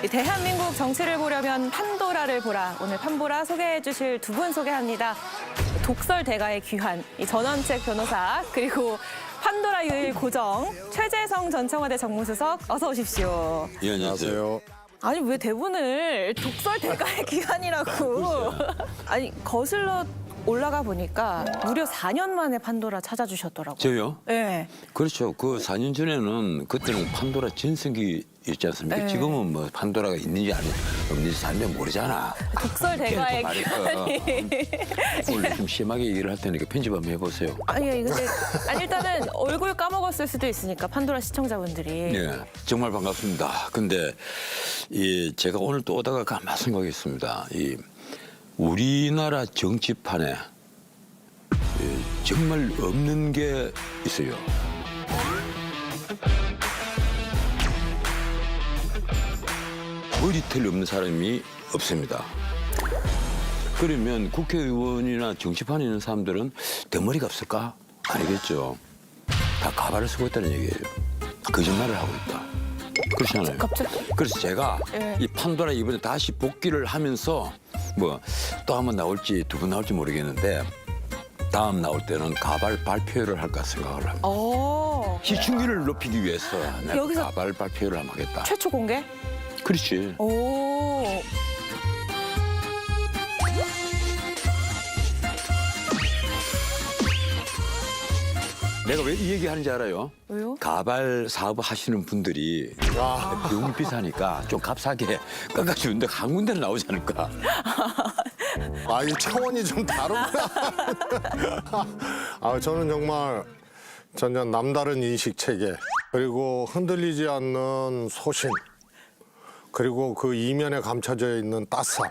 이 대한민국 정치를 보려면 판도라를 보라. 오늘 판보라 소개해 주실 두 분 소개합니다. 독설 대가의 귀환, 이 전원책 변호사, 그리고 판도라 유일 고정, 최재성 전 청와대 정무수석, 어서 오십시오. 예, 안녕하세요. 아니, 왜 대본을 독설 대가의 귀환이라고. 아니, 거슬러 올라가 보니까 무려 4년 만에 판도라 찾아주셨더라고요. 저요? 네. 그렇죠. 그 4년 전에는 그때는 판도라 전성기 있지 않습니까? 네. 지금은 뭐 판도라가 있는지 없는지 사람들이 모르잖아. 독설 대가의 귀환이. 오늘 좀 심하게 얘기를 할 테니까 편집 한번 해보세요. 아니, 근데 일단은 얼굴 까먹었을 수도 있으니까 판도라 시청자분들이. 네, 정말 반갑습니다. 근데 제가 오늘 또 오다가 가만 생각했습니다. 우리나라 정치판에 정말 없는 게 있어요. 머리털 없는 사람이 없습니다. 그러면 국회의원이나 정치판에 있는 사람들은 덩어리가 없을까? 아니겠죠. 다 가발을 쓰고 있다는 얘기예요. 거짓말을 하고 있다. 그렇잖아요. 갑자기? 그래서 제가 네. 이 판도라 이번에 다시 복귀를 하면서 뭐 또 한 번 나올지 두 번 나올지 모르겠는데 다음 나올 때는 가발 발표를 할까 생각을 합니다. 시청률을 높이기 위해서 내가 여기서 가발 발표를 한번 하겠다. 최초 공개? 그렇지. 오. 내가 왜 이 얘기 하는지 알아요? 왜요? 가발 사업 하시는 분들이 병 비싸니까 좀 값싸게 깎아주는데 한 군데는 나오지 않을까. 이 차원이 좀 다르구나. 저는 정말 전혀 남다른 인식 체계, 그리고 흔들리지 않는 소신, 그리고 그 이면에 감춰져 있는 따스함,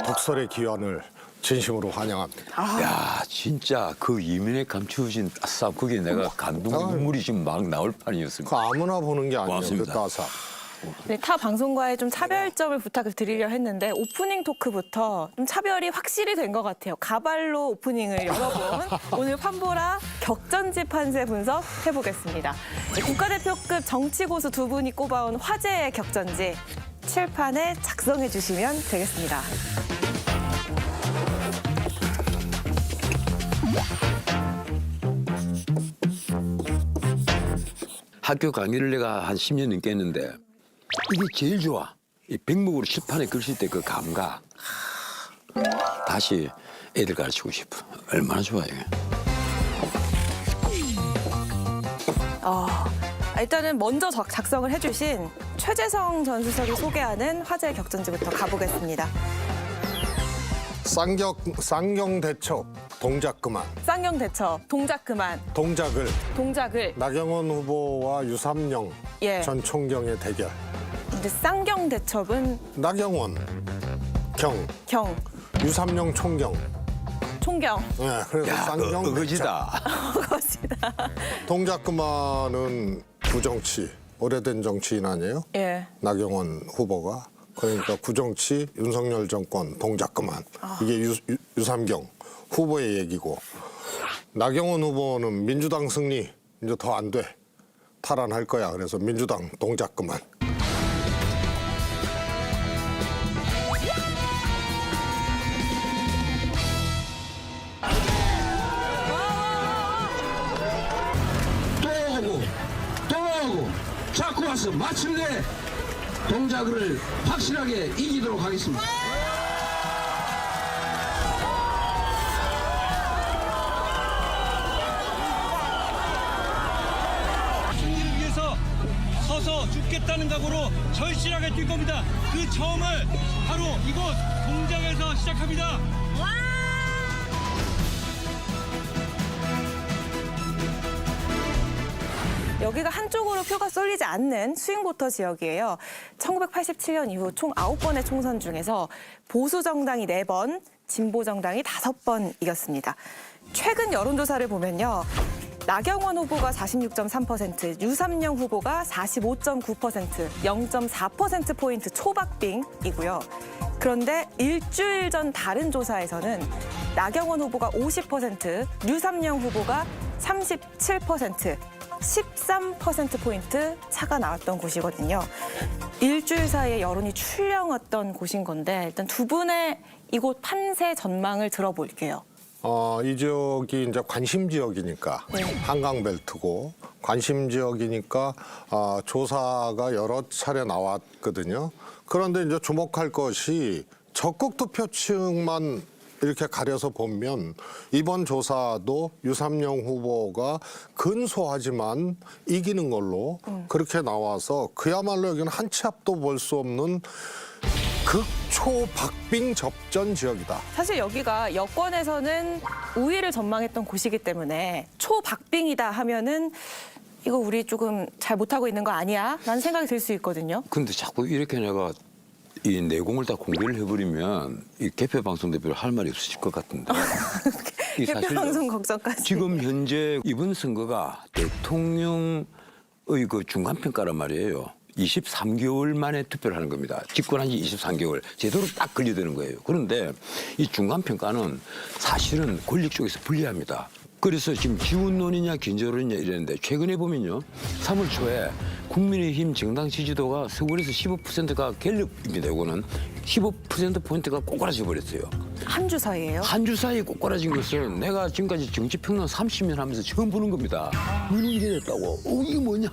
독설의 귀환을 진심으로 환영합니다. 야, 진짜 그 이면에 감추어진 따스함, 그게 내가 감동 눈물이 지금 막 나올 판이었을 그 거야. 아무나 보는 게 아니에요. 그 고맙습니다. 따스함. 네, 타 방송과의 좀 차별점을 부탁을 드리려 했는데 오프닝 토크부터 좀 차별이 확실히 된 것 같아요. 가발로 오프닝을 열어본 오늘 판보라 격전지 판세 분석 해보겠습니다. 국가대표급 정치 고수 두 분이 꼽아온 화제의 격전지 칠판에 작성해 주시면 되겠습니다. 학교 강의를 내가 한 10년 넘게 했는데 이게 제일 좋아. 이 백목으로 칠판에 글씨 때 그 감각. 다시 애들 가르치고 싶어. 얼마나 좋아 이게. 일단은 먼저 작성을 해주신 최재성 전 수석이 소개하는 화제의 격전지부터 가보겠습니다. 쌍경 대첩, 동작 그만. 쌍용 대처, 동작 그만, 동작을. 나경원 후보와 유삼영 예. 전 총경의 대결. 근데 쌍경 대첩은 나경원, 경, 유삼영 총경. 총경. 네, 그래서 야, 쌍경 대첩. 어거지다. 그것이다. 동작 그만은 구정치, 오래된 정치인 아니에요? 예. 나경원 후보가. 그러니까 구정치, 윤석열 정권 동작 그만. 이게 유삼경 후보의 얘기고, 나경원 후보는 민주당 승리, 이제 더 안 돼. 탈환할 거야. 그래서 민주당 동작 그만. 또 하고 자꾸 와서 마침내 동작을 확실하게 이기도록 하겠습니다. 승리를 위해서 서서 죽겠다는 각오로 절실하게 뛸 겁니다. 그 처음을 바로 이곳 동작에서 시작합니다. 여기가 한쪽으로 표가 쏠리지 않는 스윙보터 지역이에요. 1987년 이후 총 9번의 총선 중에서 보수 정당이 4번, 진보 정당이 5번 이겼습니다. 최근 여론조사를 보면요. 나경원 후보가 46.3%, 유삼영 후보가 45.9%, 0.4%포인트 초박빙이고요. 그런데 일주일 전 다른 조사에서는 나경원 후보가 50%, 유삼영 후보가 37%, 13%포인트 차가 나왔던 곳이거든요. 일주일 사이에 여론이 출렁었던 곳인 건데 일단 두 분의 이곳 판세 전망을 들어볼게요. 이 지역이 이제 관심 지역이니까 네. 한강벨트고 관심 지역이니까 조사가 여러 차례 나왔거든요. 그런데 이제 주목할 것이 적극 투표층만 이렇게 가려서 보면 이번 조사도 유삼영 후보가 근소하지만 이기는 걸로 그렇게 나와서 그야말로 여기는 한 치 앞도 볼 수 없는 극초 박빙 접전 지역이다. 사실 여기가 여권에서는 우위를 전망했던 곳이기 때문에 초박빙이다 하면은 이거 우리 조금 잘 못하고 있는 거 아니야? 라는 생각이 들 수 있거든요. 근데 자꾸 이렇게 내가 이 내공을 다 공개를 해버리면 이 개표 방송 대표를 할 말이 없으실 것 같은데. 이 개표 사실은 방송 걱정까지. 지금 현재 이번 선거가 대통령의 그 중간평가란 말이에요. 23개월 만에 투표를 하는 겁니다. 집권한 지 23개월. 제대로 딱 걸려드는 거예요. 그런데 이 중간평가는 사실은 권력 쪽에서 불리합니다. 그래서 지금 지원론이냐 긴저론이냐 이랬는데 최근에 보면요. 3월 초에 국민의힘 정당 지지도가 서울에서 15%가 갤럽입니다. 이거는 15%포인트가 꼬꾸라져 버렸어요. 한 주 사이에요? 한 주 사이에 꼬꾸라진 것은 내가 지금까지 정치평론 30년 하면서 처음 보는 겁니다. 왜 이래 됐다고? 이게 뭐냐?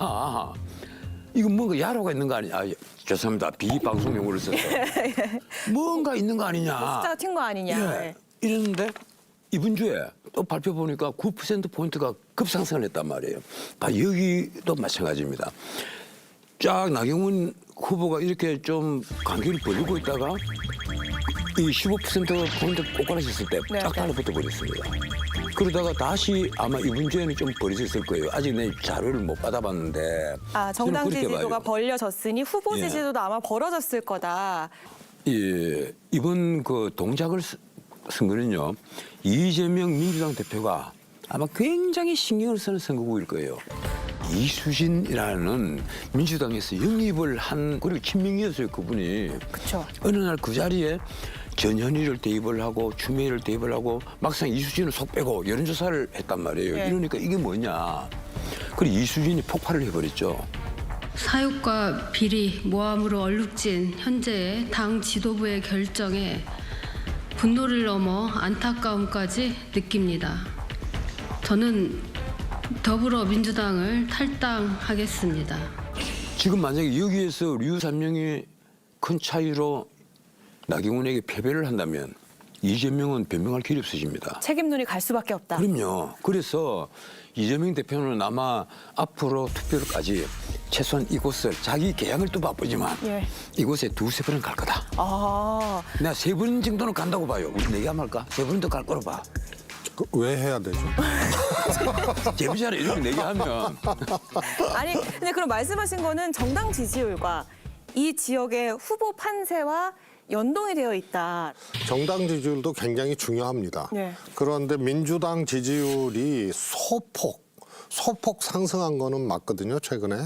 이거 뭔가 야로가 있는 거 아니냐? 죄송합니다. 비방송 용어를 써서. 뭔가 있는 거 아니냐? 숫자가 튄 거 아니냐. 예. 네. 이랬는데 이번 주에 또 발표 보니까 9%포인트가 급상승을 했단 말이에요. 여기도 마찬가지입니다. 쫙 나경원 후보가 이렇게 좀 간격을 벌리고 있다가 이 15%포인트 꼬꾸라졌을 때 네, 쫙 네. 달라붙어 버렸습니다. 그러다가 다시 아마 이번 주에는 좀 벌어졌을 거예요. 아직 내 자료를 못 받아봤는데. 정당 저는 그렇게 지지도가 봐요. 벌려졌으니 후보 예. 지지도도 아마 벌어졌을 거다. 예, 이번 그 동작을 선거는요. 이재명 민주당 대표가 아마 굉장히 신경을 쓰는 선거구일 거예요. 이수진이라는 민주당에서 영입을 한 그리고 친명이었어요. 그분이. 그렇죠. 어느 날 그 자리에 전현희를 대입을 하고 추미애를 대입을 하고 막상 이수진을 속 빼고 여론조사를 했단 말이에요. 네. 이러니까 이게 뭐냐. 그리고 이수진이 폭발을 해버렸죠. 사육과 비리, 모함으로 얼룩진 현재의 당 지도부의 결정에 분노를 넘어 안타까움까지 느낍니다. 저는 더불어민주당을 탈당하겠습니다. 지금 만약에 여기에서 류삼영이 큰 차이로 나경원에게 패배를 한다면 이재명은 변명할 길이 없어집니다. 책임론이 갈 수밖에 없다. 그럼요. 그래서 이재명 대표는 아마 앞으로 투표를까지 최소한 이곳을 자기 개항을 또 바쁘지만 예. 이곳에 두세 번은 갈 거다. 아, 내가 3번 정도는 간다고 봐요. 우리 4개 한번 할까? 3번도 갈 거로 봐. 왜 해야 되죠? 재미잖아. 이렇게 4개 하면. 아니 근데 그럼 말씀하신 거는 정당 지지율과 이 지역의 후보 판세와 연동이 되어 있다. 정당 지지율도 굉장히 중요합니다. 네. 그런데 민주당 지지율이 소폭 상승한 거는 맞거든요, 최근에.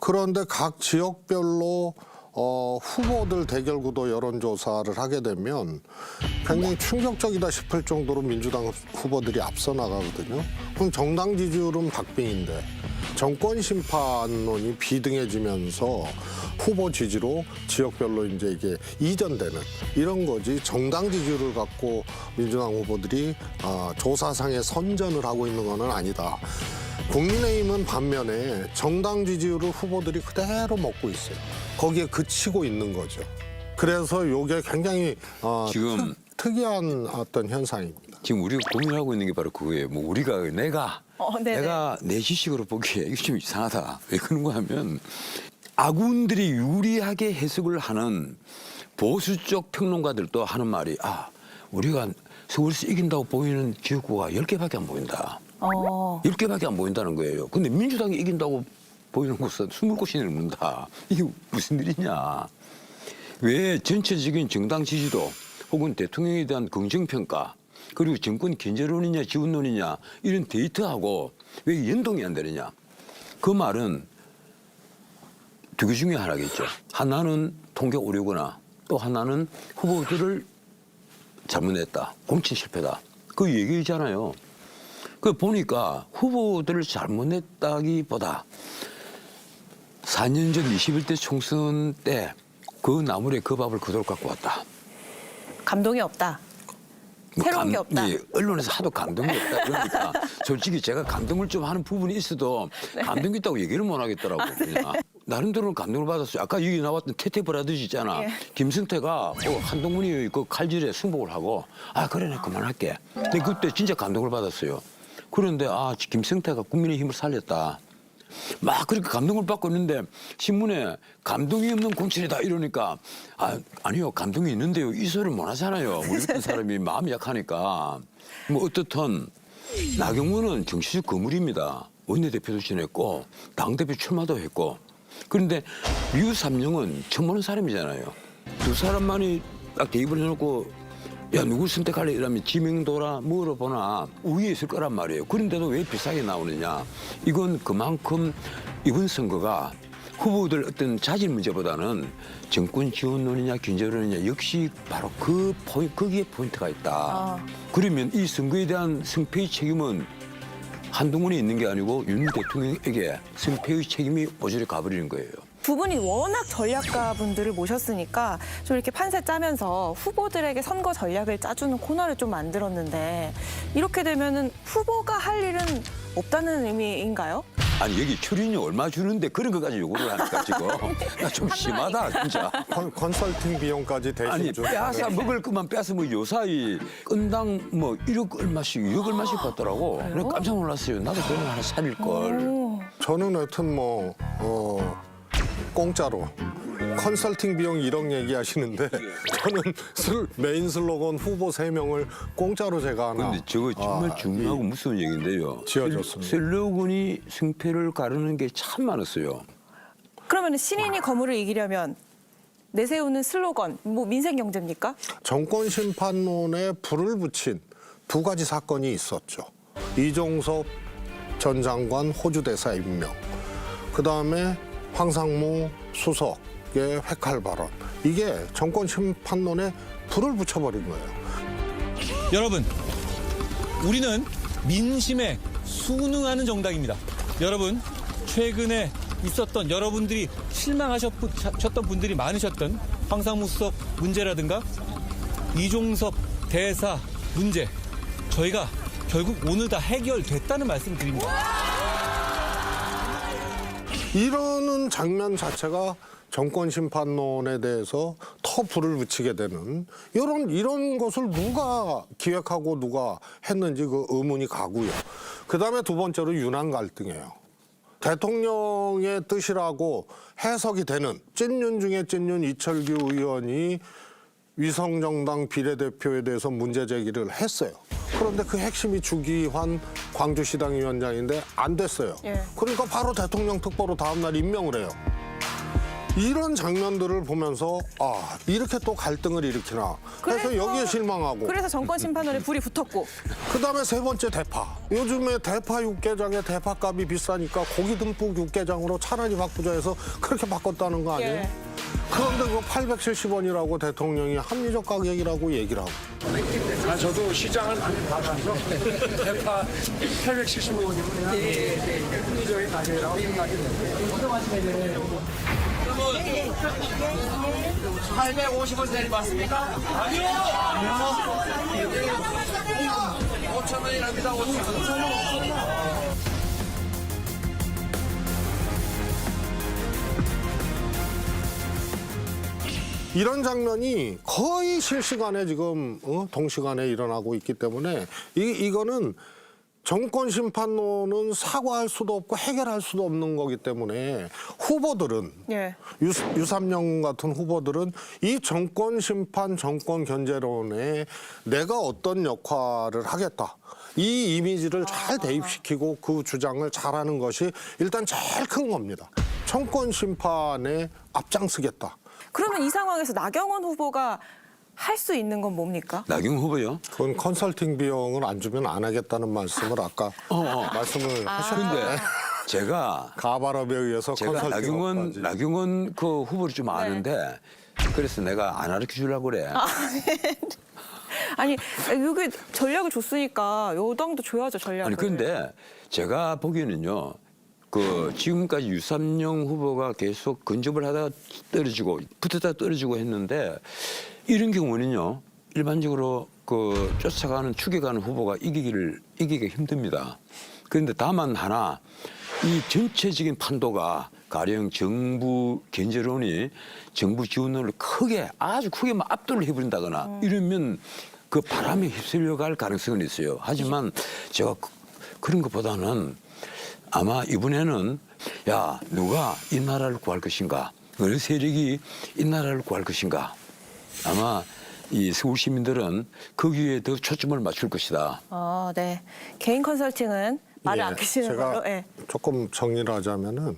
그런데 각 지역별로 후보들 대결 구도 여론조사를 하게 되면 굉장히 충격적이다 싶을 정도로 민주당 후보들이 앞서 나가거든요. 그럼 정당 지지율은 박빙인데 정권 심판론이 비등해지면서 후보 지지로 지역별로 이제 이게 이전되는 이런 거지 정당 지지율을 갖고 민주당 후보들이 조사상에 선전을 하고 있는 거는 아니다. 국민의힘은 반면에 정당 지지율을 후보들이 그대로 먹고 있어요. 거기에 그치고 있는 거죠. 그래서 이게 굉장히 지금 특이한 어떤 현상입니다. 지금 우리가 고민하고 있는 게 바로 그거예요. 뭐 우리가 네네. 내가 내 지식으로 보기에 이게 좀 이상하다. 왜 그런가 하면 아군들이 유리하게 해석을 하는 보수 쪽 평론가들도 하는 말이 우리가 서울에서 이긴다고 보이는 지역구가 10개밖에 안 보인다. 10개밖에 안 보인다는 거예요. 근데 민주당이 이긴다고 보이는 곳은 20곳이 넘는다. 이게 무슨 일이냐. 왜 전체적인 정당 지지도 혹은 대통령에 대한 긍정평가 그리고 정권 견제론이냐 지원론이냐 이런 데이터하고 왜 연동이 안 되느냐. 그 말은 두 개 중에 하나겠죠. 하나는 통계 오류거나 또 하나는 후보들을 잘못냈다. 공천 실패다. 그 얘기잖아요. 그 보니까 후보들을 잘못 냈다기보다 4년 전 21대 총선 때 그 나물에 그 밥을 그대로 갖고 왔다. 감동이 없다. 새로운 게 없다. 예, 언론에서 하도 감동이 없다. 그러니까 솔직히 제가 감동을 좀 하는 부분이 있어도 감동이 있다고 얘기를 못 하겠더라고요. 그냥. 나름대로 감동을 받았어요. 아까 여기 나왔던 태태 브라더스 있잖아. 예. 김승태가 한동훈이 그 칼질에 승복을 하고 그래 나 그만할게. 근데 그때 진짜 감동을 받았어요. 그런데 김승태가 국민의힘을 살렸다. 막 그렇게 감동을 받고 있는데 신문에 감동이 없는 공천이다 이러니까 아니요 감동이 있는데요 이 소리를 못 하잖아요. 우리 같은 사람이 마음이 약하니까. 뭐 어떻든 나경원은 정치적 거물입니다. 원내대표도 지냈고 당대표 출마도 했고 그런데 유삼영은 처음 보는 사람이잖아요. 두 사람만이 딱 대입을 해놓고 야 누구 선택할래 이러면 지명도라 물어보나 우위에 있을 거란 말이에요. 그런데도 왜 비싸게 나오느냐. 이건 그만큼 이번 선거가 후보들 어떤 자질 문제보다는 정권 지원론이냐 견제론이냐 역시 바로 거기에 포인트가 있다. 그러면 이 선거에 대한 승패의 책임은 한동훈이 있는 게 아니고 윤 대통령에게 승패의 책임이 오지게 가버리는 거예요. 두 분이 워낙 전략가 분들을 모셨으니까 좀 이렇게 판세 짜면서 후보들에게 선거 전략을 짜주는 코너를 좀 만들었는데 이렇게 되면은 후보가 할 일은 없다는 의미인가요? 아니 여기 출연료 얼마 주는데 그런 것까지 요구를 하니까 지금 나 좀 심하다 진짜. 컨설팅 비용까지 대신 아니 주. 빼앗아 먹을 것만 빼앗아 뭐 요사이 건당 뭐 1억 얼마씩 2억 얼마씩 받더라고. 그래서 깜짝 놀랐어요. 나도 그런 거 하나 살릴 걸. 저는 하여튼 공짜로 컨설팅 비용 1억 얘기하시는데 저는 메인 슬로건 후보 3명을 공짜로 제가 하나 근데 저거 정말 중요하고 무서운 얘기인데요. 지어줬습니다. 슬로건이 승패를 가르는 게 참 많았어요. 그러면 신인이 거물을 이기려면 내세우는 슬로건, 뭐 민생 경제입니까? 정권 심판론에 불을 붙인 두 가지 사건이 있었죠. 이종섭 전 장관 호주 대사 임명. 그다음에 황상무 수석의 회칼 발언. 이게 정권 심판론에 불을 붙여버린 거예요. 여러분, 우리는 민심에 순응하는 정당입니다. 여러분, 최근에 있었던 여러분들이 실망하셨던 분들이 많으셨던 황상무 수석 문제라든가 이종섭 대사 문제, 저희가 결국 오늘 다 해결됐다는 말씀 드립니다. 이러는 장면 자체가 정권 심판론에 대해서 더 불을 붙이게 되는 이런 것을 누가 기획하고 누가 했는지 그 의문이 가고요. 그다음에 두 번째로 윤한 갈등이에요. 대통령의 뜻이라고 해석이 되는 찐윤 중에 찐윤 이철규 의원이 위성정당 비례대표에 대해서 문제 제기를 했어요. 그런데 그 핵심이 주기환 광주시당 위원장인데 안 됐어요. 예. 그러니까 바로 대통령 특보로 다음날 임명을 해요. 이런 장면들을 보면서 이렇게 또 갈등을 일으키나 해서 여기에 실망하고 그래서 정권 심판론에 불이 붙었고. 그다음에 세 번째 대파. 요즘에 대파 육개장에 대파값이 비싸니까 고기 듬뿍 육개장으로 차라리 바꾸자 해서 그렇게 바꿨다는 거 아니에요? 예. 그런데 그 870원이라고 대통령이 합리적 가격이라고 얘기를 하고. 저도 시장을 많이 봐서 대파 870원이면 합리적인 가격이라고 생각이 됩니다. 850원 대리 맞습니까? 아니요! 5,000원이랍니다. 5,000원. 이런 장면이 거의 실시간에 지금 동시간에 일어나고 있기 때문에 이거는 정권 심판론은 사과할 수도 없고 해결할 수도 없는 거기 때문에 후보들은 예. 유삼영 같은 후보들은 이 정권 심판 정권 견제론에 내가 어떤 역할을 하겠다. 이 이미지를 잘 대입시키고 그 주장을 잘하는 것이 일단 제일 큰 겁니다. 정권 심판에 앞장서겠다. 그러면 이 상황에서 나경원 후보가 할 수 있는 건 뭡니까? 나경원 후보요? 그건 컨설팅 비용을 안 주면 안 하겠다는 말씀을 아까 말씀을 하셨는데 제가 가발업에 의해서 컨설팅 나경원 그 후보를 좀 아는데 그래서 내가 안 가르쳐 주려고 그래. 아니 여기 전략을 줬으니까 여당도 줘야죠 전략을. 아니 근데 제가 보기에는요. 그 지금까지 유삼영 후보가 계속 근접을 하다가 떨어지고 붙었다가 떨어지고 했는데 이런 경우는요. 일반적으로 그 쫓아가는 추격하는 후보가 이기기 힘듭니다. 그런데 다만 하나 이 전체적인 판도가 가령 정부 견제론이 정부 지원론을 아주 크게 압도를 해버린다거나 이러면 그 바람에 휩쓸려 갈 가능성은 있어요. 하지만 제가 그런 것보다는 아마 이번에는 야 누가 이 나라를 구할 것인가 어느 세력이 이 나라를 구할 것인가 아마 이 서울 시민들은 거기에 더 초점을 맞출 것이다. 네. 개인 컨설팅은 말을 아끼시는 제가 걸로. 예. 조금 정리를 하자면은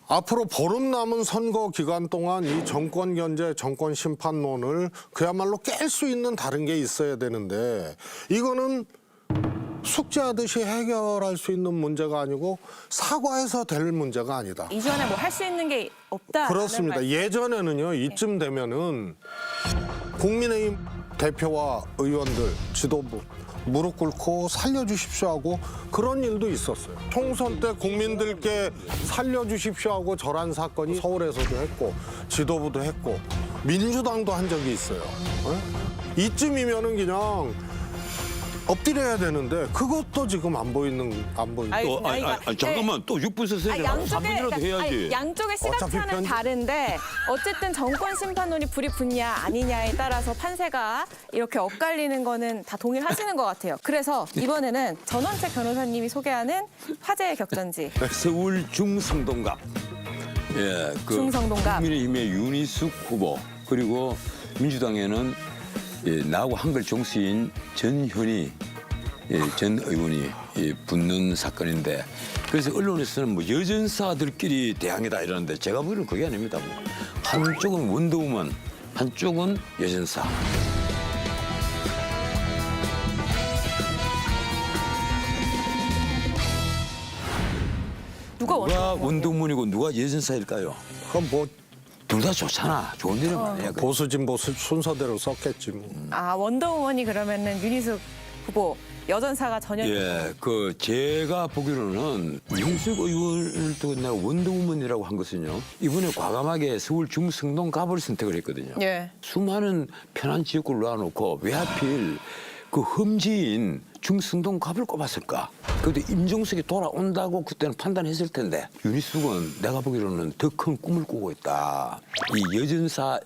앞으로 보름 남은 선거 기간 동안 이 정권 견제, 정권 심판론을 그야말로 깰 수 있는 다른 게 있어야 되는데 이거는 숙제하듯이 해결할 수 있는 문제가 아니고 사과해서 될 문제가 아니다. 이전에 뭐 할 수 있는 게 없다. 그렇습니다. 예전에는요, 이쯤 되면은 국민의힘 대표와 의원들, 지도부 무릎 꿇고 살려주십시오 하고 그런 일도 있었어요. 총선 때 국민들께 살려주십시오 하고 절한 사건이 서울에서도 했고 지도부도 했고 민주당도 한 적이 있어요. 이쯤이면은 그냥 엎드려야 되는데 그것도 지금 안 보이는. 잠깐만 또 6분 쓰세요. 3분이라도 해야지. 양쪽의 어차피 시각차는 다른데 어쨌든 정권 심판론이 불이 붙냐 아니냐에 따라서 판세가 이렇게 엇갈리는 거는 다 동일하시는 것 같아요. 그래서 이번에는 전원책 변호사님이 소개하는 화제의 격전지. 서울 중성동갑. 예, 그 중성동갑. 국민의힘의 윤희숙 후보 그리고 민주당에는 나하고 한글 종수인 전현희 전 의원이 붙는 사건인데 그래서 언론에서는 뭐 여전사들끼리 대항이다 이러는데 제가 보기에는 그게 아닙니다. 한쪽은 원더우먼, 한쪽은 여전사. 누가 누가 원더우먼이고 누가 여전사일까요? 그건 뭐 둘 다 좋잖아. 좋은 일은 해야 보수 진보 순서대로 썼겠지 뭐. 원더우먼이 그러면은 윤희숙 후보, 여전사가 전현희. 예, 그 제가 보기로는 윤석 의원을 두고 내가 원더우먼이라고 한 것은요. 이번에 과감하게 서울 중성동 갑을 선택을 했거든요. 예. 수많은 편한 지역구를 놔놓고 왜 하필 그 험지인 중성동 갑을 꼽았을까? 그때 임종석이 돌아온다고 그때는 판단했을 텐데 윤희숙은 내가 보기로는 더 큰 꿈을 꾸고 있다. 이 여전사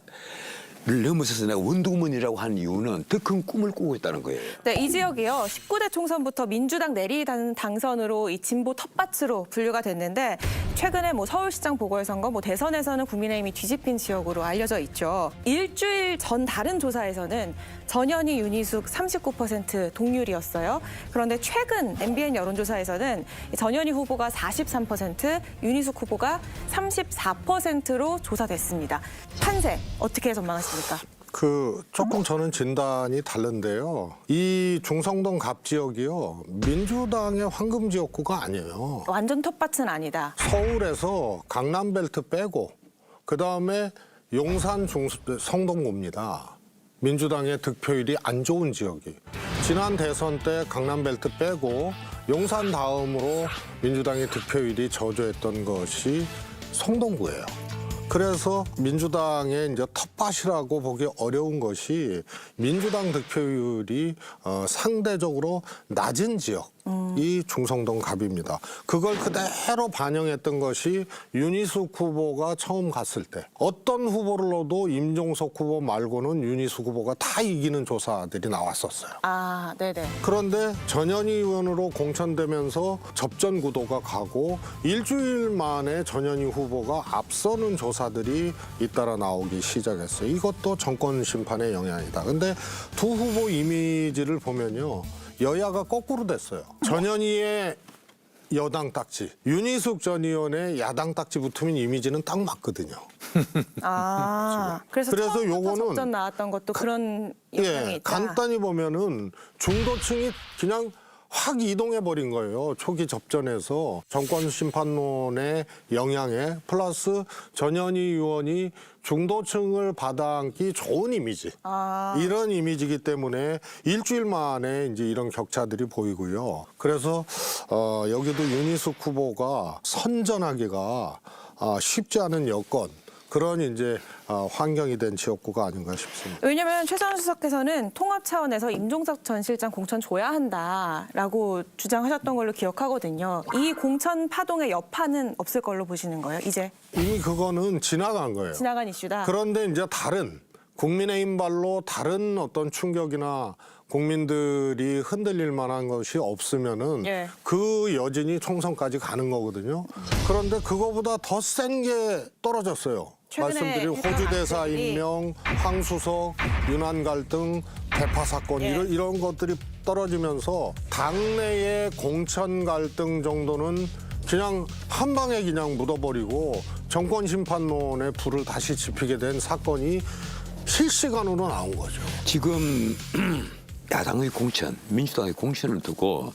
를 넘어서서 내가 원더우먼이라고 한 이유는 더 큰 꿈을 꾸고 있다는 거예요. 네, 이 지역이요. 19대 총선부터 민주당 내리당 당선으로 이 진보 텃밭으로 분류가 됐는데 최근에 뭐 서울시장 보궐선거, 뭐 대선에서는 국민의힘이 뒤집힌 지역으로 알려져 있죠. 일주일 전 다른 조사에서는 전현희, 윤희숙 39% 동률이었어요. 그런데 최근 MBN 여론조사에서는 전현희 후보가 43%, 윤희숙 후보가 34%로 조사됐습니다. 판세 어떻게 전망하십니까? 조금 저는 진단이 다른데요. 이 중성동 갑 지역이요. 민주당의 황금 지역구가 아니에요. 완전 텃밭은 아니다. 서울에서 강남벨트 빼고 그다음에 용산 성동구입니다. 민주당의 득표율이 안 좋은 지역이. 지난 대선 때 강남벨트 빼고 용산 다음으로 민주당의 득표율이 저조했던 것이 성동구예요. 그래서 민주당의 이제 텃밭이라고 보기 어려운 것이 민주당 득표율이 상대적으로 낮은 지역이 중성동 갑입니다. 그걸 그대로 반영했던 것이 윤희숙 후보가 처음 갔을 때 어떤 후보를 넣어도 임종석 후보 말고는 윤희숙 후보가 다 이기는 조사들이 나왔었어요. 아, 네네. 그런데 전현희 의원으로 공천되면서 접전 구도가 가고 일주일 만에 전현희 후보가 앞서는 조사들이 잇따라 나오기 시작했어요. 이것도 정권 심판의 영향이다. 근데 두 후보 이미지를 보면요. 여야가 거꾸로 됐어요. 전현희의 여당 딱지, 윤희숙 전 의원의 야당 딱지 붙으면 이미지는 딱 맞거든요. 그래서 처음부터 요거는 접전 나왔던 것도 그런 영향이 있다. 간단히 보면은 중도층이 그냥 확 이동해 버린 거예요. 초기 접전에서 정권 심판론의 영향에 플러스 전현희 의원이 중도층을 받아안기 좋은 이미지. 이런 이미지이기 때문에 일주일 만에 이제 이런 격차들이 보이고요. 그래서 여기도 윤희숙 후보가 선전하기가 쉽지 않은 여건. 그런 이제 환경이 된 지역구가 아닌가 싶습니다. 왜냐하면 최선희 수석께서는 통합 차원에서 임종석 전 실장 공천 줘야 한다라고 주장하셨던 걸로 기억하거든요. 이 공천 파동의 여파는 없을 걸로 보시는 거예요, 이제? 이미 그거는 지나간 거예요. 지나간 이슈다. 그런데 이제 다른 국민의힘 발로 다른 어떤 충격이나 국민들이 흔들릴 만한 것이 없으면은 예. 그 여진이 총선까지 가는 거거든요. 그런데 그거보다 더 센 게 떨어졌어요. 최근에 말씀드린 해당 호주 대사 학생들이 임명, 황수석, 윤한 갈등, 대파 사건 예. 이런 것들이 떨어지면서 당내의 공천 갈등 정도는 그냥 한 방에 그냥 묻어버리고 정권 심판론에 불을 다시 지피게 된 사건이 실시간으로 나온 거죠. 지금 야당의 공천, 민주당의 공천을 두고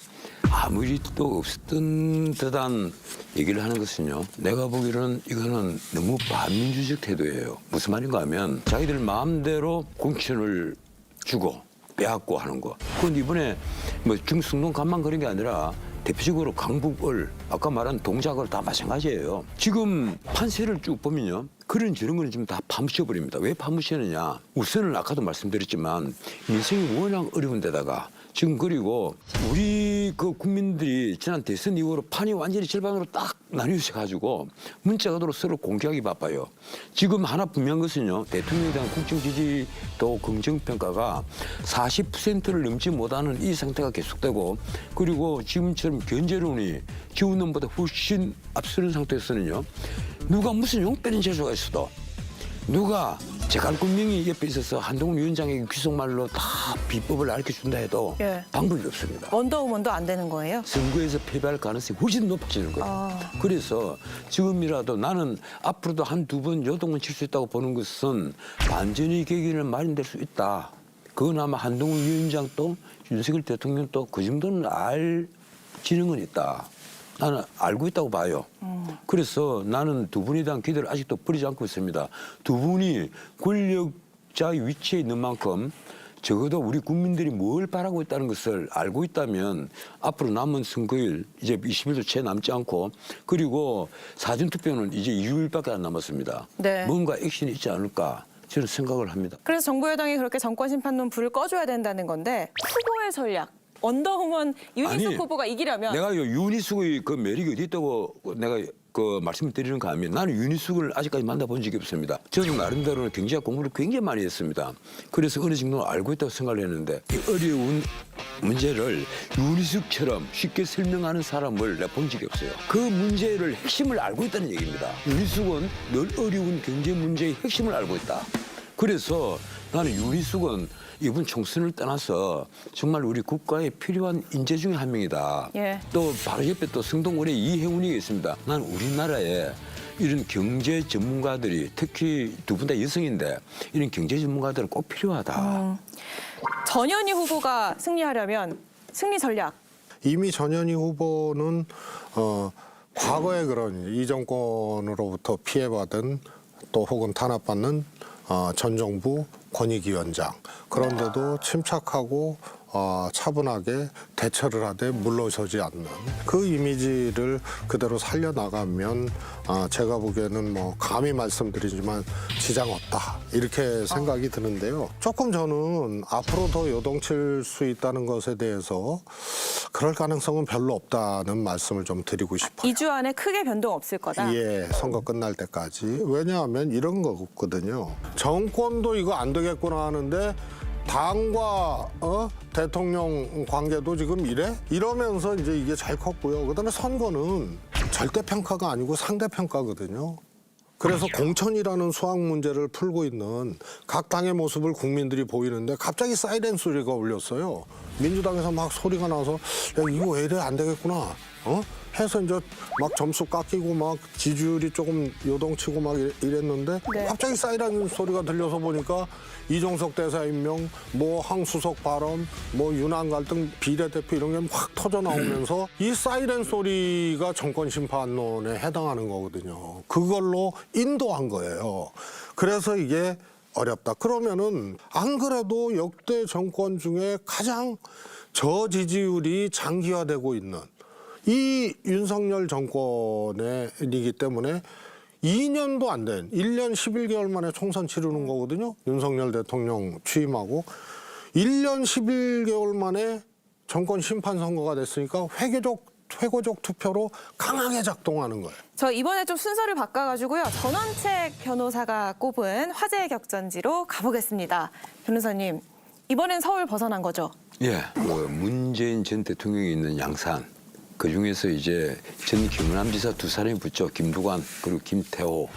아무 일도 없었던 듯한 얘기를 하는 것은요. 내가 보기로는 이거는 너무 반민주적 태도예요. 무슨 말인가 하면 자기들 마음대로 공천을 주고 빼앗고 하는 거. 그런데 이번에 뭐 중승동 간만 그런 게 아니라 대표적으로 강북을 아까 말한 동작을 다 마찬가지예요. 지금 판세를 쭉 보면요. 그런 저런 거는 지금 다 파묻혀버립니다. 왜 파묻히느냐. 우선은 아까도 말씀드렸지만 민생이 워낙 어려운 데다가 지금 그리고 우리 그 국민들이 지난 대선 이후로 판이 완전히 절반으로 딱 나뉘어져 가지고 문자가도로 서로 공격하기 바빠요. 지금 하나 분명한 것은요. 대통령에 대한 국정 지지도 긍정평가가 40%를 넘지 못하는 이 상태가 계속되고 그리고 지금처럼 견제론이 기후론보다 훨씬 앞서는 상태에서는요. 누가 무슨 용빼는 재주가 있어도 누가 제갈군명이 옆에 있어서 한동훈 위원장에게 귀속말로 다 비법을 가르쳐준다 해도 예. 방법이 없습니다. 원더우먼도 안 되는 거예요? 선거에서 패배할 가능성이 훨씬 높아지는 거예요. 그래서 지금이라도 나는 앞으로도 한두 번 요동은 칠 수 있다고 보는 것은 완전히 계기는 마련될 수 있다. 그건 아마 한동훈 위원장도 윤석열 대통령도 그 정도는 알 지능은 있다. 나는 알고 있다고 봐요. 그래서 나는 두 분에 대한 기대를 아직도 버리지 않고 있습니다. 두 분이 권력자의 위치에 있는 만큼 적어도 우리 국민들이 뭘 바라고 있다는 것을 알고 있다면 앞으로 남은 선거일 이제 20일도 채 남지 않고 그리고 사전투표는 이제 2주일밖에 안 남았습니다. 네. 뭔가 액션이 있지 않을까 저는 생각을 합니다. 그래서 정부 여당이 그렇게 정권 심판론 불을 꺼줘야 된다는 건데 후보의 전략. 원더우먼 윤희숙 아니, 후보가 이기려면 내가 윤희숙의 그 매력이 어디 있다고 내가 그 말씀을 드리는가 하면 나는 윤희숙을 아직까지 만나본 적이 없습니다. 저도 나름대로는 경제학 공부를 굉장히 많이 했습니다. 그래서 어느 정도 알고 있다고 생각을 했는데 이 어려운 문제를 윤희숙처럼 쉽게 설명하는 사람을 내가 본 적이 없어요. 그 문제를 핵심을 알고 있다는 얘기입니다. 윤희숙은 늘 어려운 경제 문제의 핵심을 알고 있다. 그래서 나는 윤희숙은 이번 총선을 떠나서 정말 우리 국가에 필요한 인재 중에 한 명이다. 예. 또 바로 옆에 또 성동구에 이혜훈이 있습니다. 난 우리나라에 이런 경제 전문가들이 특히 두 분 다 여성인데 이런 경제 전문가들은 꼭 필요하다. 전현희 후보가 승리하려면 승리 전략. 이미 전현희 후보는 과거에 그런 이 정권으로부터 피해받은 또 혹은 탄압받는 전 정부 권익위원장 그런데도 침착하고 차분하게 대처를 하되 물러서지 않는 그 이미지를 그대로 살려나가면 제가 보기에는 뭐 감히 말씀드리지만 지장 없다 이렇게 생각이 드는데요. 조금 저는 앞으로 더 요동칠 수 있다는 것에 대해서 그럴 가능성은 별로 없다는 말씀을 좀 드리고 싶어요. 2주 안에 크게 변동 없을 거다. 예, 선거 끝날 때까지. 왜냐하면 이런 거거든요. 정권도 이거 안 되겠구나 하는데 당과 대통령 관계도 지금 이러면서 이제 이게 잘 컸고요. 그다음에 선거는 절대평가가 아니고 상대평가거든요. 그래서 공천이라는 수학 문제를 풀고 있는 각 당의 모습을 국민들이 보이는데 갑자기 사이렌 소리가 울렸어요. 민주당에서 막 소리가 나서 야, 이거 왜 이래 안 되겠구나. 해서 이제 막 점수 깎이고 막 지지율이 조금 요동치고 막 이랬는데 네. 갑자기 사이렌 소리가 들려서 보니까 이종석 대사 임명, 뭐 황수석 발언, 뭐 윤한 갈등 비례대표 이런 게 확 터져 나오면서 이 사이렌 소리가 정권 심판론에 해당하는 거거든요. 그걸로 인도한 거예요. 그래서 이게 어렵다. 그러면은 안 그래도 역대 정권 중에 가장 저지지율이 장기화되고 있는 이 윤석열 정권이기 때문에 2년도 안 된 1년 11개월 만에 총선 치르는 거거든요. 윤석열 대통령 취임하고 1년 11개월 만에 정권 심판 선거가 됐으니까 회고적 투표로 강하게 작동하는 거예요. 저 이번에 좀 순서를 바꿔가지고요. 전원책 변호사가 꼽은 화제의 격전지로 가보겠습니다. 변호사님, 이번엔 서울 벗어난 거죠? 예, 문재인 전 대통령이 있는 양산. 그 중에서 이제 전 경남지사 두 사람이 붙죠. 김두관 그리고 김태호.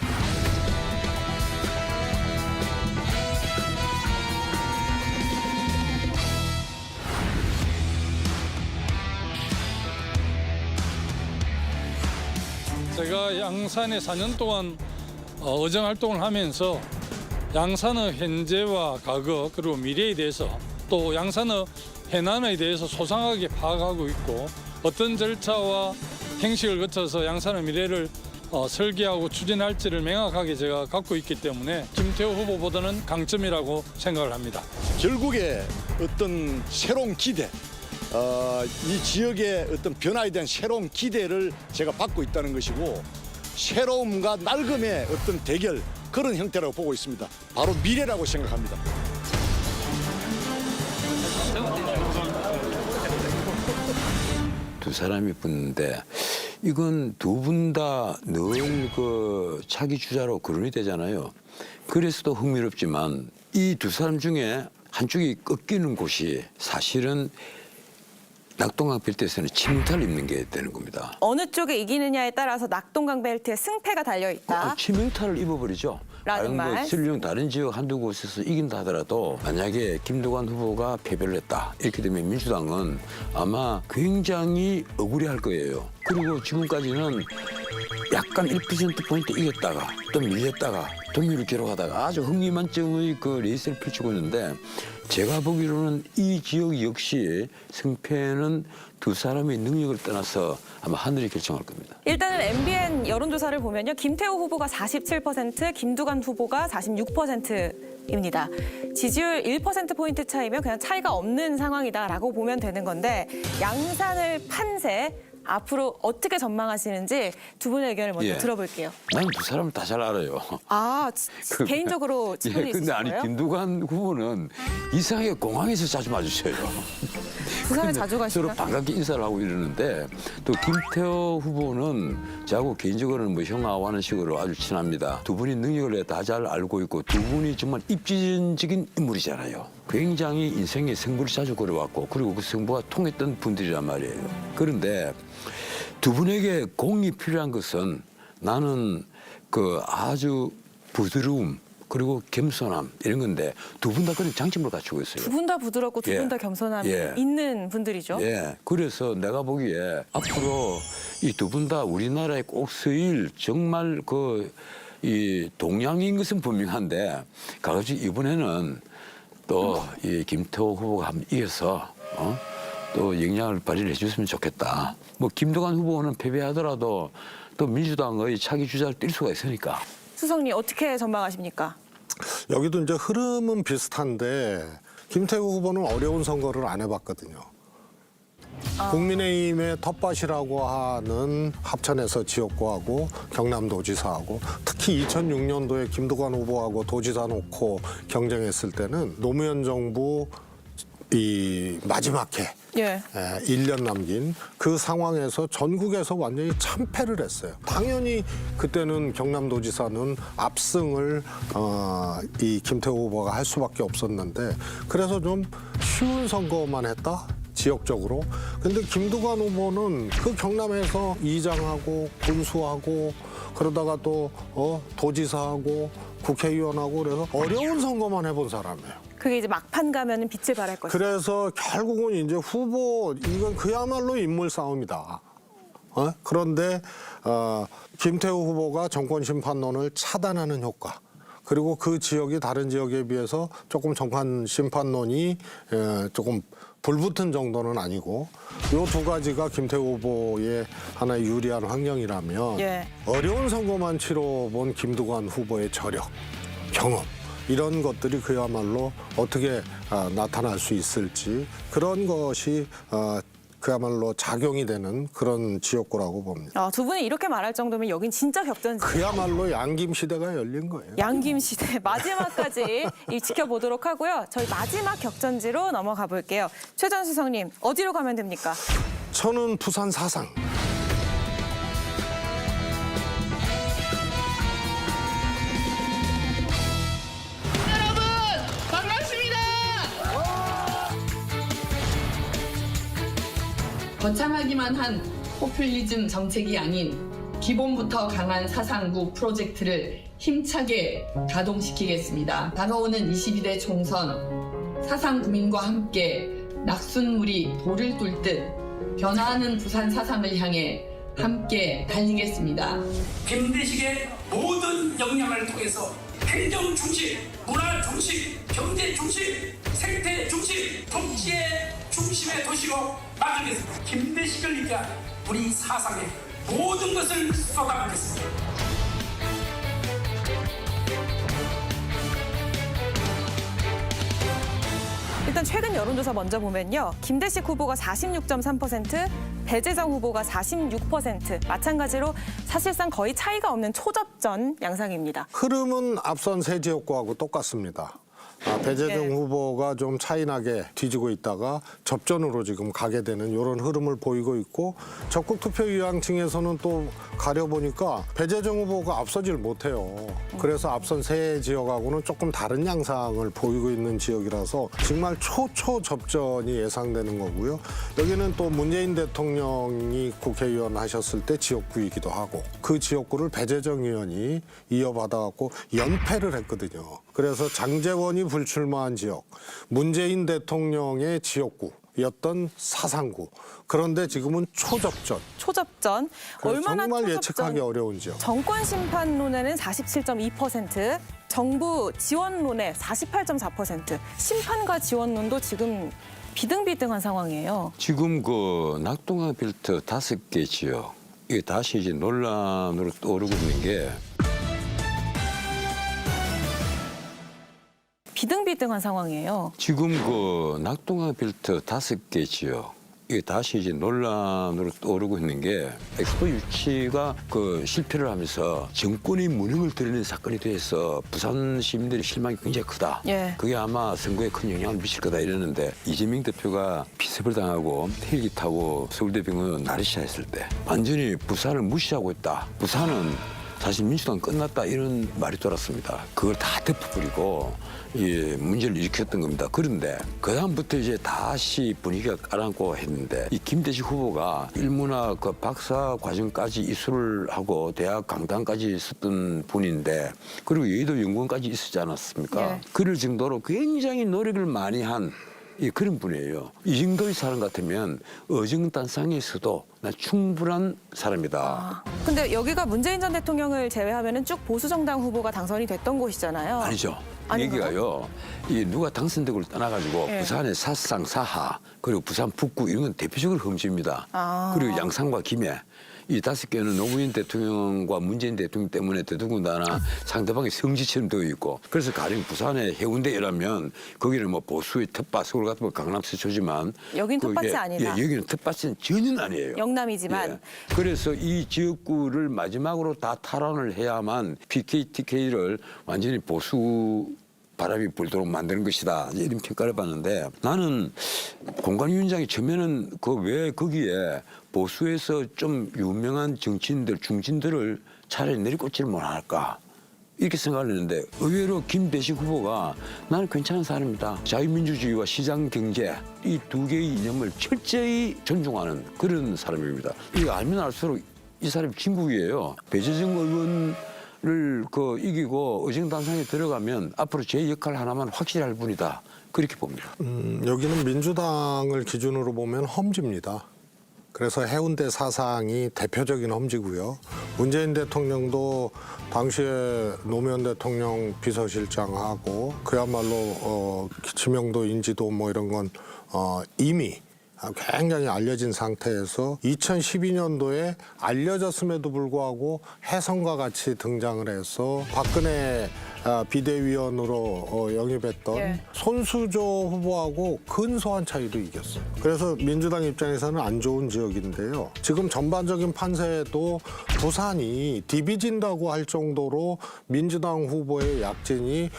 제가 양산에 4년 동안 의정 활동을 하면서 양산의 현재와 과거 그리고 미래에 대해서 또 양산의 해난에 대해서 소상하게 파악하고 있고 어떤 절차와 행식을 거쳐서 양산의 미래를 설계하고 추진할지를 명확하게 제가 갖고 있기 때문에 김태호 후보보다는 강점이라고 생각을 합니다. 결국에 어떤 새로운 기대, 이 지역의 어떤 변화에 대한 새로운 기대를 제가 받고 있다는 것이고 새로움과 낡음의 어떤 대결 그런 형태라고 보고 있습니다. 바로 미래라고 생각합니다. 두 사람이 붙는데 이건 두 분 다 늘 그 차기 주자로 거론이 되잖아요. 그래서도 흥미롭지만 이 두 사람 중에 한쪽이 꺾이는 곳이 사실은 낙동강 벨트에서는 치명타를 입는 게 되는 겁니다. 어느 쪽에 이기느냐에 따라서 낙동강 벨트에 승패가 달려 있다. 치명타를 입어버리죠. 라는 말. 뭐 설령 다른 지역 한두 곳에서 이긴다 하더라도 만약에 김두관 후보가 패배를 했다. 이렇게 되면 민주당은 아마 굉장히 억울해할 거예요. 그리고 지금까지는 약간 1%포인트 이겼다가 또 밀렸다가 동률을 기록하다가 아주 흥미만점의 그 레이스를 펼치고 있는데 제가 보기로는 이 지역 역시 승패는 두 사람의 능력을 떠나서 아마 하늘이 결정할 겁니다. 일단은 MBN 여론조사를 보면요. 김태호 후보가 47%, 김두관 후보가 46%입니다. 지지율 1%포인트 차이면 그냥 차이가 없는 상황이다라고 보면 되는 건데 양산을 판세 앞으로 어떻게 전망하시는지 두 분의 의견을 먼저 예. 들어볼게요. 나는 두 사람을 다 잘 알아요. 아, 개인적으로 친분이 예, 있으신 근데 아니 거예요? 김두관 후보는 이상하게 공항에서 자주 마주쳐요. 부산에 자주 서로 가시나요? 반갑게 인사를 하고 이러는데 또 김태호 후보는 저하고 개인적으로는 뭐 형하고 하는 식으로 아주 친합니다. 두 분이 능력을 다 잘 알고 있고 두 분이 정말 입지적인 인물이잖아요. 굉장히 인생의 승부를 자주 걸어왔고 그리고 그 승부가 통했던 분들이란 말이에요. 그런데 두 분에게 공이 필요한 것은 나는 그 아주 부드러움 그리고 겸손함 이런 건데 두 분 다 그런 장점을 갖추고 있어요. 두 분 다 부드럽고 두 예. 분 다 겸손함 예. 있는 분들이죠. 예, 그래서 내가 보기에 앞으로 이 두 분 다 우리나라에 꼭 쓰일 정말 이 동양인 것은 분명한데 가급적 이번에는 또 이 김태호 후보가 한번 이어서 또 영향을 발휘를 해줬으면 좋겠다. 뭐 김두관 후보는 패배하더라도 또 민주당의 차기 주자를 뛸 수가 있으니까. 수석님 어떻게 전망하십니까? 여기도 이제 흐름은 비슷한데 김태우 후보는 어려운 선거를 안 해봤거든요. 국민의힘의 텃밭이라고 하는 합천에서 지역구하고 경남도지사하고 특히 2006년도에 김두관 후보하고 도지사 놓고 경쟁했을 때는 노무현 정부 이 마지막 해 예. 1년 남긴 그 상황에서 전국에서 완전히 참패를 했어요. 당연히 그때는 경남도지사는 압승을 이 김태호 후보가 할 수밖에 없었는데 그래서 좀 쉬운 선거만 했다. 지역적으로. 근데 김두관 후보는 그 경남에서 이장하고 군수하고 그러다가 또 도지사하고 국회의원하고 그래서 어려운 선거만 해본 사람이에요. 그게 이제 막판 가면은 빛을 발할 것이다. 그래서 결국은 이제 후보 이건 그야말로 인물 싸움이다. 그런데 김태우 후보가 정권 심판론을 차단하는 효과, 그리고 그 지역이 다른 지역에 비해서 조금 정권 심판론이 조금 불붙은 정도는 아니고, 요 두 가지가 김태우 후보의 하나의 유리한 환경이라면 예. 어려운 선거만 치러본 김두관 후보의 저력, 경험, 이런 것들이 그야말로 어떻게 나타날 수 있을지, 그런 것이 그야말로 작용이 되는 그런 지역구라고 봅니다. 두 분이 이렇게 말할 정도면 여긴 진짜 격전지. 그야말로 양김 시대가 열린 거예요. 양김 시대 마지막까지 지켜보도록 하고요. 저희 마지막 격전지로 넘어가 볼게요. 최전 수석님, 어디로 가면 됩니까? 저는 부산 사상. 거창하기만 한 포퓰리즘 정책이 아닌 기본부터 강한 사상구 프로젝트를 힘차게 가동시키겠습니다. 다가오는 22대 총선, 사상 구민과 함께 낙순물이 돌을 뚫듯 변화하는 부산 사상을 향해 함께 달리겠습니다. 김대식의 모든 역량을 통해서 행정 중심, 문화 중심, 경제 중심, 생태 중심, 복지의 중심의 도시로 만들겠습니다. 김대식을 위한 우리 사상의 모든 것을 쏟아붓겠습니다. 일단 최근 여론조사 먼저 보면요. 김대식 후보가 46.3%, 배재정 후보가 46%, 마찬가지로 사실상 거의 차이가 없는 초접전 양상입니다. 흐름은 앞선 세 지역구하고 똑같습니다. 배재정 네. 후보가 좀 차이나게 뒤지고 있다가 접전으로 지금 가게 되는 이런 흐름을 보이고 있고, 적극 투표 의향층에서는 또 가려보니까 배재정 후보가 앞서질 못해요. 그래서 앞선 세 지역하고는 조금 다른 양상을 보이고 있는 지역이라서 정말 초초 접전이 예상되는 거고요. 여기는 또 문재인 대통령이 국회의원 하셨을 때 지역구이기도 하고, 그 지역구를 배재정 의원이 이어받아갖고 연패를 했거든요. 그래서 장제원이 불출마한 지역, 문재인 대통령의 지역구였던 사상구. 그런데 지금은 초접전. 초접전. 얼마나 정말 초접전? 예측하기 어려운 지역. 정권 심판론에는 47.2%, 정부 지원론에 48.4%, 심판과 지원론도 지금 비등비등한 상황이에요. 지금 그 낙동강 빌트 5개 지역, 이게 다시 이제 논란으로 떠오르고 있는 게, 비등비등한 상황이에요. 지금 그 낙동강 빌트 5개 지역, 이게 다시 이제 논란으로 떠오르고 있는 게, 엑스포 유치가 그 실패를 하면서 정권의 무능을 드러낸 사건이 돼서 부산 시민들의 실망이 굉장히 크다. 예. 그게 아마 선거에 큰 영향을 미칠 거다 이랬는데, 이재명 대표가 피습을 당하고 헬기 타고 서울대병원 나르시아했을 때 완전히 부산을 무시하고 있다. 부산은 사실 민주당 끝났다, 이런 말이 돌았습니다. 그걸 다 덮어버리고 문제를 일으켰던 겁니다. 그런데 그다음부터 이제 다시 분위기가 가라앉고 했는데, 이 김대식 후보가 일문학 그 박사 과정까지 이수를 하고 대학 강당까지 있었던 분인데, 그리고 여의도 연구원까지 있었지 않았습니까? 예. 그럴 정도로 굉장히 노력을 많이 한 그런 분이에요. 이 정도의 사람 같으면 어정단상에서도 난 충분한 사람이다. 근데 여기가 문재인 전 대통령을 제외하면 쭉 보수정당 후보가 당선이 됐던 곳이잖아요. 아니죠. 아닌가요? 얘기가요. 이 누가 당선되고를 떠나가지고 예. 부산의 사상, 사하, 그리고 부산 북구 이런 건 대표적으로 흠집입니다. 그리고 양산과 김해. 이 5개는 노무현 대통령과 문재인 대통령 때문에 더더군다나 상대방의 성지처럼 되어 있고, 그래서 가령 부산의 해운대 이라면 거기는 뭐 보수의 텃밭, 서울 같으면 강남 서초지만 여긴 텃밭이 아니다. 여기는 텃밭은 전혀 아니에요. 영남이지만. 예. 그래서 이 지역구를 마지막으로 다 탈환을 해야만 PKTK를 완전히 보수 바람이 불도록 만드는 것이다, 이런 평가를 받는데, 나는 공관위원장이 처음에는 왜 거기에 보수에서 좀 유명한 정치인들, 중진들을 차라리 내리꽂지를 못할까, 이렇게 생각을 했는데, 의외로 김대식 후보가 나는 괜찮은 사람이다. 자유민주주의와 시장경제, 이 두 개의 이념을 철저히 존중하는 그런 사람입니다. 이거 알면 알수록 이 사람이 진국이에요. 배재정 의원을 이기고 의정단상에 들어가면 앞으로 제 역할 하나만 확실히 할 분이다, 그렇게 봅니다. 여기는 민주당을 기준으로 보면 험지입니다. 그래서 해운대 사상이 대표적인 험지고요. 문재인 대통령도 당시에 노무현 대통령 비서실장하고 그야말로 지명도 인지도 뭐 이런 건 이미 굉장히 알려진 상태에서 2012년도에 알려졌음에도 불구하고 혜성과 같이 등장을 해서 박근혜 비대위원으로 영입했던 예. 손수조 후보하고 근소한 차이로 이겼어요. 그래서 민주당 입장에서는 안 좋은 지역인데요. 지금 전반적인 판세도 부산이 디비진다고 할 정도로 민주당 후보의 약진이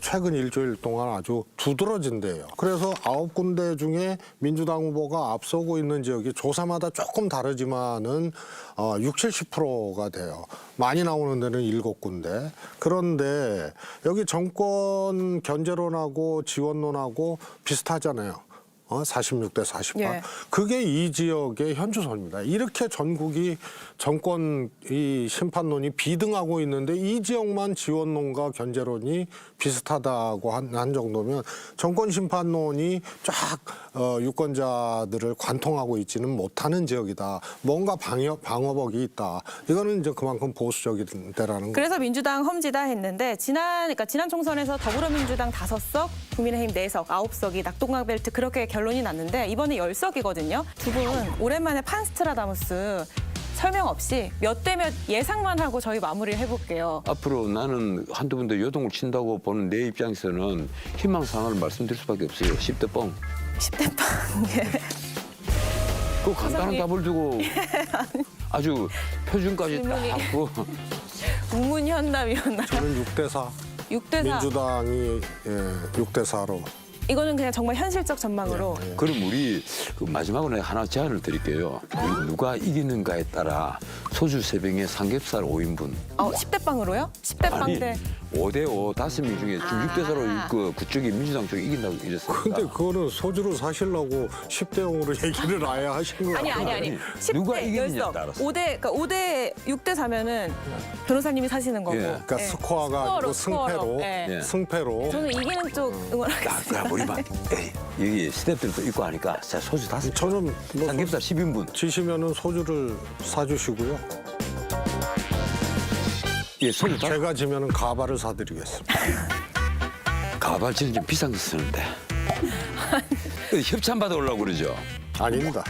최근 일주일 동안 아주 두드러진대요. 그래서 9군데 중에 민주당 후보가 앞서고 있는 지역이 조사마다 조금 다르지만은 60-70%가 돼요. 많이 나오는 데는 7군데. 그런데 여기 정권 견제론하고 지원론하고 비슷하잖아요. 46대 48. 예. 그게 이 지역의 현주소입니다. 이렇게 전국이 정권 이 심판론이 비등하고 있는데 이 지역만 지원론과 견제론이 비슷하다고 한 정도면 정권 심판론이 쫙 유권자들을 관통하고 있지는 못하는 지역이다. 뭔가 방어벽이 있다. 이거는 이제 그만큼 보수적인 데라는 거죠. 그래서 민주당 험지다 했는데 지난 총선에서 더불어민주당 5석, 국민의힘 4석, 9석이 낙동강 벨트 그렇게 결론이 났는데 이번에 10석이거든요. 두 분 오랜만에 판스트라다무스 설명 없이 몇 대 몇 예상만 하고 저희 마무리를 해볼게요. 앞으로 나는 한두 번 더 요동을 친다고 보는 내 입장에서는 희망사항을 말씀드릴 수밖에 없어요. 10대 뻥. 10대 빵. 예. 그 간단한 선생님. 답을 주고 아주 표준까지 딱 질문이. 하고 국문현답이었나요? 저는 6대4. 6대4. 민주당이 6대4로. 이거는 그냥 정말 현실적 전망으로. 그럼 우리 그 마지막으로 하나 제안을 드릴게요. 우리 누가 이기는가에 따라 소주 3병에 삼겹살 5인분. 10대 빵으로요? 10대 빵 아니 대. 5대5 5명 중에 지금 6대4로 그쪽이 민주당 쪽이 이긴다고 이랬습니다. 근데 그거는 소주를 사시려고 10대 0으로 얘기를 아예 하신 거예요. 아니. 10대 누가 이기느냐에 10석. 따라서. 5대 6대 4면은 변호사님이 사시는 거고. 예. 그러니까 예. 스코어가 아니고 승패로. 예. 예. 승패로. 저는 이기는 쪽 응원하겠습니다. 그럼 우리만 여기 스태프들도 있고 하니까 자, 소주 5병. 저는 뭐 삼겹살 10인분. 지시면은 소주를 사주시고요. 예, 소주 다 제가 지면은 가발을 사드리겠습니다. 가발치는 좀 비싼 거 쓰는데. 협찬 받아오려고 그러죠. 아닙니다.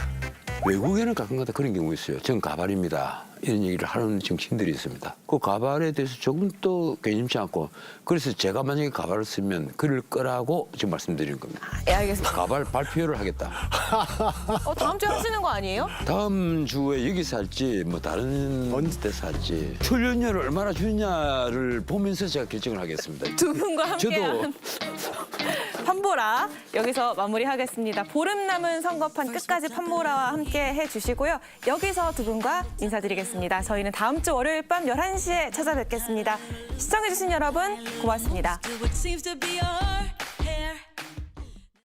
외국에는 가끔가다 그런 경우 있어요. 전 가발입니다. 이런 얘기를 하는 정치인들이 있습니다. 그 가발에 대해서 조금 또 개념치 않고 그래서 제가 만약에 가발을 쓰면 그럴 거라고 지금 말씀드리는 겁니다. 예, 알겠습니다. 가발 발표를 하겠다. 다음 주에 하시는 거 아니에요? 다음 주에 여기서 할지 뭐 다른 데서 할지 출연료를 얼마나 주느냐를 보면서 제가 결정을 하겠습니다. 두 분과 함께한 저도 판보라 여기서 마무리하겠습니다. 보름 남은 선거판 끝까지 판보라와 함께 해주시고요. 여기서 두 분과 인사드리겠습니다. 저희는 다음 주 월요일 밤 11시에 찾아뵙겠습니다. 시청해주신 여러분 고맙습니다. What seems to be our